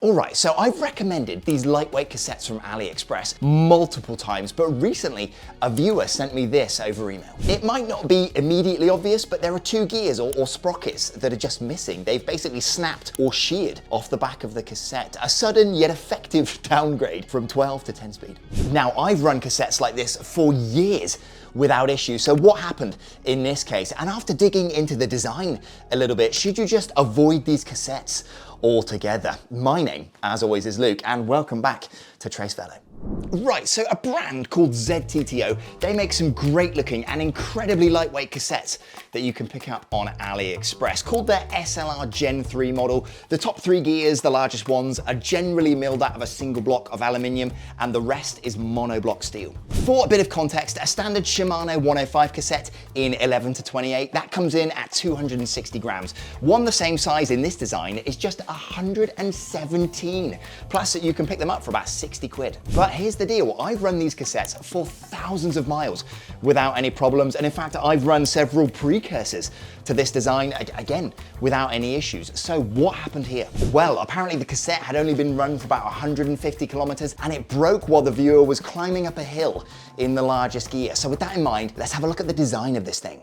Alright, so I've recommended these lightweight cassettes from AliExpress multiple times, but recently a viewer sent me this over email. It might not be immediately obvious, but there are two gears or sprockets that are just missing. They've basically snapped or sheared off the back of the cassette. A sudden yet effective downgrade from 12 to 10 speed. Now, I've run cassettes like this for years without issue. So what happened in this case? And after digging into the design a little bit, should you just avoid these cassettes altogether? My name, as always, is Luke, and welcome back to Trace Velo. Right, so a brand called ZTTO, they make some great looking and incredibly lightweight cassettes that you can pick up on AliExpress, called their SLR Gen3 model. The top three gears, the largest ones, are generally milled out of a single block of aluminium, and the rest is monoblock steel. For a bit of context, a standard Shimano 105 cassette in 11 to 28, that comes in at 260 grams. One the same size in this design is just 117. Plus, you can pick them up for about 60 quid. But here's the deal, I've run these cassettes for thousands of miles without any problems, and in fact I've run several precursors to this design, again, without any issues. So what happened here? Well, apparently the cassette had only been run for about 150 kilometers, and it broke while the viewer was climbing up a hill in the largest gear. So with that in mind, let's have a look at the design of this thing.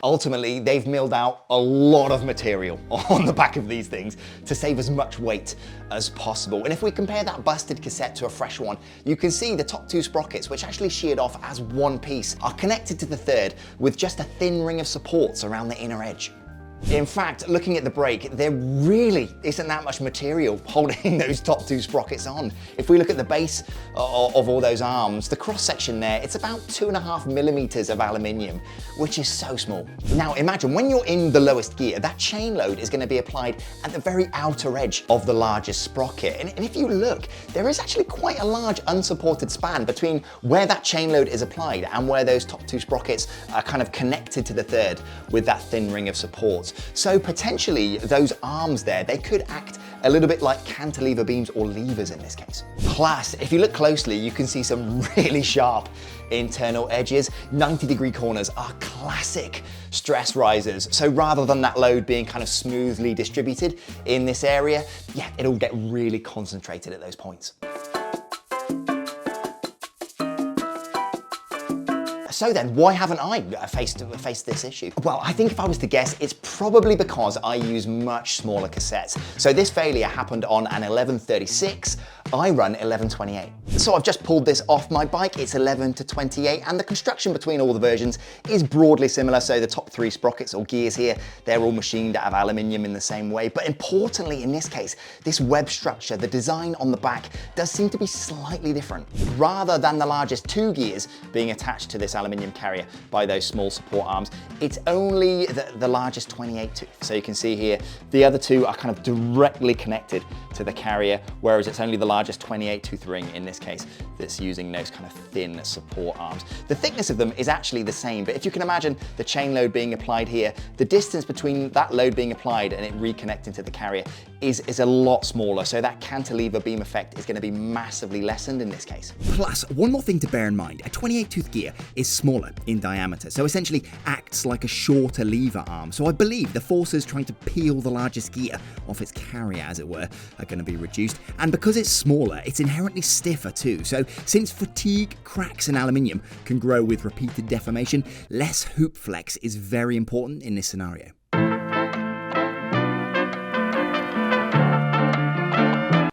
Ultimately, they've milled out a lot of material on the back of these things to save as much weight as possible. And if we compare that busted cassette to a fresh one, you can see the top two sprockets, which actually sheared off as one piece, are connected to the third with just a thin ring of supports around the inner edge. In fact, looking at the brake, there really isn't that much material holding those top two sprockets on. If we look at the base of all those arms, the cross section there, it's about 2.5 millimeters of aluminium, which is so small. Now imagine when you're in the lowest gear, that chain load is going to be applied at the very outer edge of the largest sprocket. And if you look, there is actually quite a large unsupported span between where that chain load is applied and where those top two sprockets are kind of connected to the third with that thin ring of support. So potentially those arms there, they could act a little bit like cantilever beams or levers in this case. Plus, if you look closely, you can see some really sharp internal edges. 90-degree corners are classic stress risers. So rather than that load being kind of smoothly distributed in this area, yeah, it'll get really concentrated at those points. So then, why haven't I faced this issue? Well, I think if I was to guess, it's probably because I use much smaller cassettes. So this failure happened on an 1136, I run 1128. So I've just pulled this off my bike, it's 11 to 28, and the construction between all the versions is broadly similar. So the top three sprockets or gears here, they're all machined out of aluminium in the same way. But importantly, in this case, this web structure, the design on the back, does seem to be slightly different. Rather than the largest two gears being attached to this aluminium carrier by those small support arms, it's only the largest 28 tooth. So you can see here, the other two are kind of directly connected to the carrier, whereas it's only the largest 28 tooth ring in this case that's using those kind of thin support arms. The thickness of them is actually the same, but if you can imagine the chain load being applied here, the distance between that load being applied and it reconnecting to the carrier is a lot smaller. So that cantilever beam effect is going to be massively lessened in this case. Plus, one more thing to bear in mind, a 28 tooth gear is smaller in diameter, so essentially acts like a shorter lever arm. So I believe the forces trying to peel the largest gear off its carrier, as it were, are going to be reduced. And because it's smaller, it's inherently stiffer too. So since fatigue, cracks and aluminium can grow with repeated deformation, less hoop flex is very important in this scenario.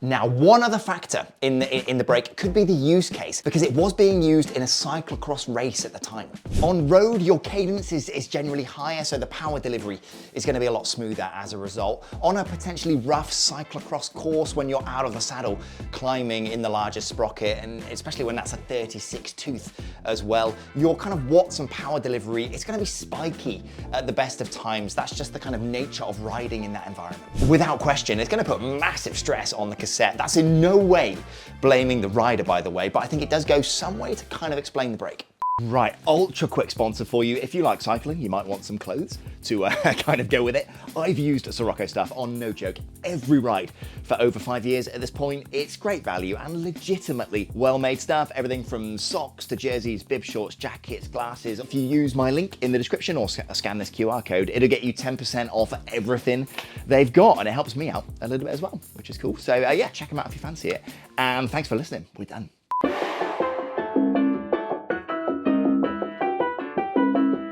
Now, one other factor in the brake could be the use case, because it was being used in a cyclocross race at the time. On road, your cadence is generally higher, so the power delivery is going to be a lot smoother as a result. On a potentially rough cyclocross course, when you're out of the saddle climbing in the largest sprocket, and especially when that's a 36 tooth as well, your kind of watts and power delivery, it's going to be spiky at the best of times. That's just the kind of nature of riding in that environment. Without question, it's going to put massive stress on the cassette. That's in no way blaming the rider, by the way, but I think it does go some way to kind of explain the brake. Right, ultra quick sponsor for you. If you like cycling, you might want some clothes to kind of go with it. I've used Sirocco stuff on, no joke, every ride for over 5 years at this point. It's great value and legitimately well-made stuff. Everything from socks to jerseys, bib shorts, jackets, glasses. If you use my link in the description or scan this QR code, it'll get you 10% off everything they've got, and it helps me out a little bit as well, which is cool. So yeah, check them out if you fancy it. And thanks for listening. We're done.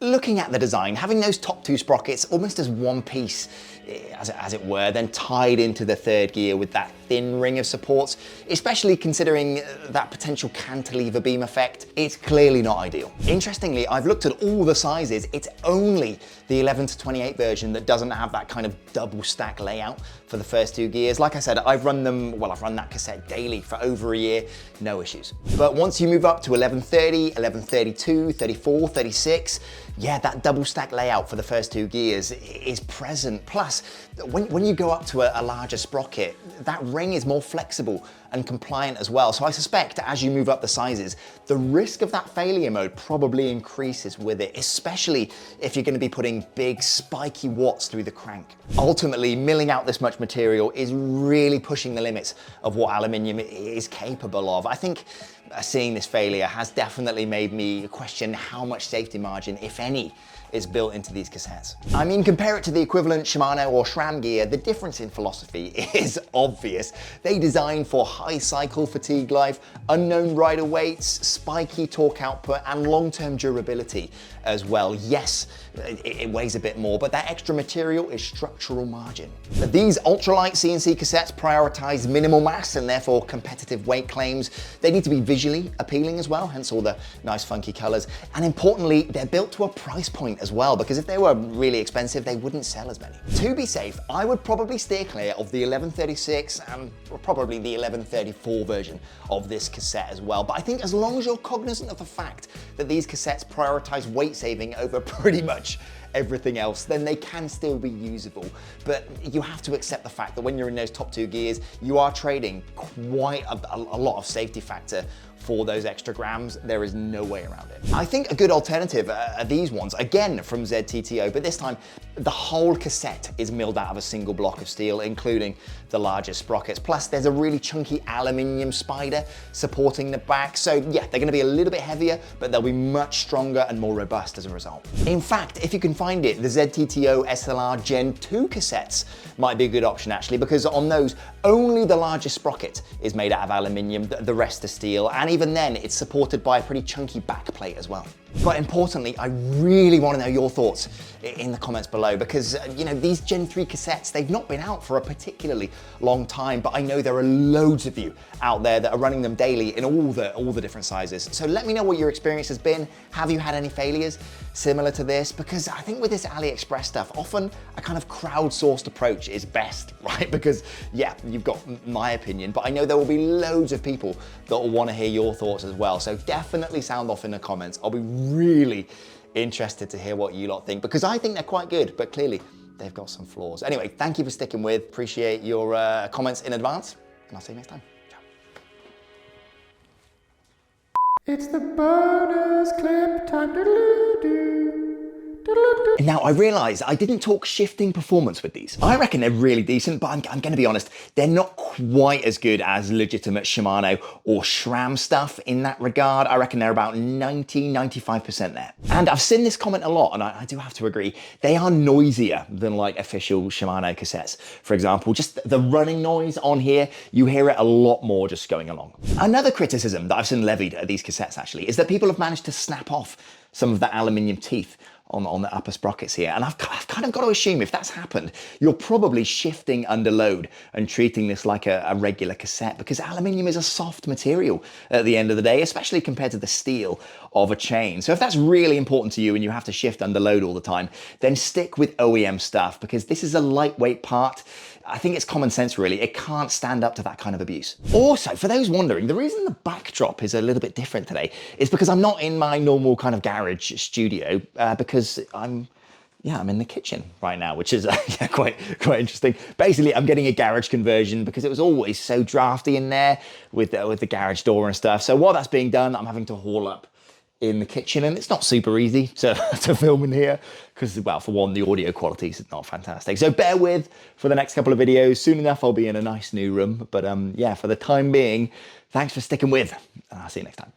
Looking at the design, having those top two sprockets almost as one piece, as it were, then tied into the third gear with that thin ring of supports, especially considering that potential cantilever beam effect, it's clearly not ideal. Interestingly, I've looked at all the sizes. It's only the 11 to 28 version that doesn't have that kind of double stack layout for the first two gears. Like I said, I've run that cassette daily for over a year, no issues. But once you move up to 1130, 1132, 34, 36, yeah, that double stack layout for the first two gears is present. Plus, when you go up to a larger sprocket, that ring is more flexible and compliant as well. So I suspect as you move up the sizes, the risk of that failure mode probably increases with it, especially if you're going to be putting big spiky watts through the crank. Ultimately, milling out this much material is really pushing the limits of what aluminium is capable of. I think seeing this failure has definitely made me question how much safety margin, if any, is built into these cassettes. I mean, compare it to the equivalent Shimano or SRAM gear, the difference in philosophy is obvious. They design for high cycle fatigue life, unknown rider weights, spiky torque output, and long-term durability as well. Yes, it weighs a bit more, but that extra material is structural margin. These ultralight CNC cassettes prioritize minimal mass and therefore competitive weight claims. They need to be visually appealing as well, hence all the nice funky colors. And importantly, they're built to a price point as well, because if they were really expensive, they wouldn't sell as many. To be safe, I would probably steer clear of the 1136 and probably the 1134 version of this cassette as well. But I think as long as you're cognizant of the fact that these cassettes prioritize weight saving over pretty much everything else, then they can still be usable. But you have to accept the fact that when you're in those top two gears, you are trading quite a lot of safety factor for those extra grams. There is no way around it. I think a good alternative are these ones, again from ZTTO, but this time the whole cassette is milled out of a single block of steel, including the largest sprockets. Plus there's a really chunky aluminium spider supporting the back. So yeah, they're gonna be a little bit heavier, but they'll be much stronger and more robust as a result. In fact, if you can find it, the ZTTO SLR Gen3 cassettes might be a good option actually, because on those, only the largest sprocket is made out of aluminium, the rest are steel, and even then it's supported by a pretty chunky backplate as well. But importantly, I really want to know your thoughts in the comments below, because you know, these Gen 3 cassettes, they've not been out for a particularly long time, but I know there are loads of you out there that are running them daily in all the different sizes. So let me know what your experience has been. Have you had any failures similar to this? Because I think with this AliExpress stuff, often a kind of crowdsourced approach is best, right? Because yeah, you've got my opinion, but I know there will be loads of people that will want to hear your thoughts as well. So definitely sound off in the comments. I'll be really interested to hear what you lot think, because I think they're quite good, but clearly they've got some flaws. Anyway, thank you for sticking with. Appreciate your comments in advance, and I'll see you next time. Ciao. It's the bonus clip time. Now, I realise I didn't talk shifting performance with these. I reckon they're really decent, but I'm going to be honest, they're not quite as good as legitimate Shimano or SRAM stuff in that regard. I reckon they're about 90, 95% there. And I've seen this comment a lot, and I do have to agree, they are noisier than like official Shimano cassettes. For example, just the running noise on here, you hear it a lot more just going along. Another criticism that I've seen levied at these cassettes actually is that people have managed to snap off some of the aluminium teeth on the upper sprockets here. And I've kind of got to assume if that's happened, you're probably shifting under load and treating this like a regular cassette, because aluminium is a soft material at the end of the day, especially compared to the steel of a chain. So if that's really important to you and you have to shift under load all the time, then stick with OEM stuff, because this is a lightweight part. I think it's common sense really. It can't stand up to that kind of abuse. Also, for those wondering, the reason the backdrop is a little bit different today is because I'm not in my normal kind of garage studio, because I'm in the kitchen right now, which is yeah, quite interesting. Basically, I'm getting a garage conversion because it was always so drafty in there with the garage door and stuff. So while that's being done, I'm having to haul up in the kitchen, and it's not super easy to film in here because, well, for one, the audio quality is not fantastic. So bear with for the next couple of videos. Soon enough, I'll be in a nice new room. But yeah, for the time being, thanks for sticking with, and I'll see you next time.